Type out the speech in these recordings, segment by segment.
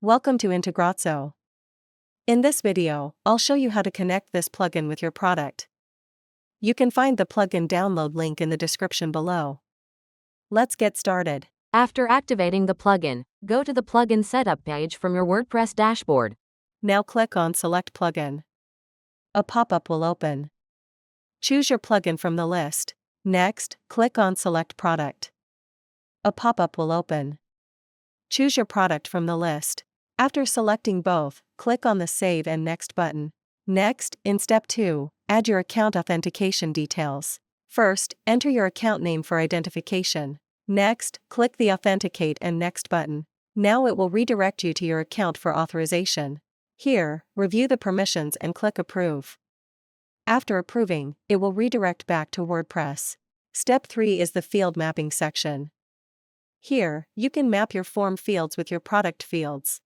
Welcome to Integrazo. In this video, I'll show you how to connect this plugin with your product. You can find the plugin download link in the description below. Let's get started. After activating the plugin, go to the plugin setup page from your WordPress dashboard. Now click on Select Plugin. A pop-up will open. Choose your plugin from the list. Next, click on Select Product. A pop-up will open. Choose your product from the list. After selecting both, click on the Save and Next button. Next, in Step 2, add your account authentication details. First, enter your account name for identification. Next, click the Authenticate and Next button. Now it will redirect you to your account for authorization. Here, review the permissions and click Approve. After approving, it will redirect back to WordPress. Step 3 is the Field Mapping section. Here, you can map your form fields with your product fields.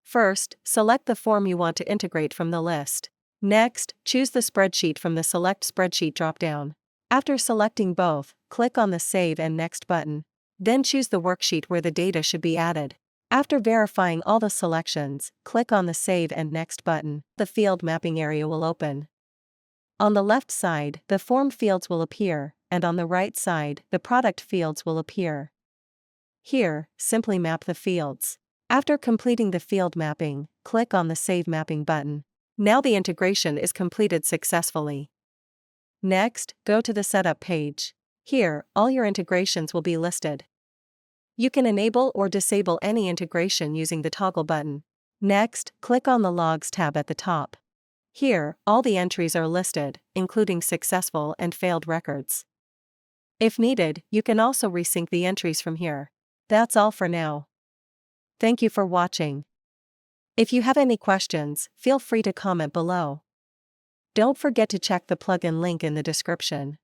First, select the form you want to integrate from the list. Next, choose the spreadsheet from the Select Spreadsheet dropdown. After selecting both, click on the Save and Next button. Then choose the worksheet where the data should be added. After verifying all the selections, click on the Save and Next button. The field mapping area will open. On the left side, the form fields will appear, and on the right side, the product fields will appear. Here, simply map the fields. After completing the field mapping, click on the Save Mapping button. Now the integration is completed successfully. Next, go to the Setup page. Here, all your integrations will be listed. You can enable or disable any integration using the toggle button. Next, click on the Logs tab at the top. Here, all the entries are listed, including successful and failed records. If needed, you can also resync the entries from here. That's all for now. Thank you for watching. If you have any questions, feel free to comment below. Don't forget to check the plugin link in the description.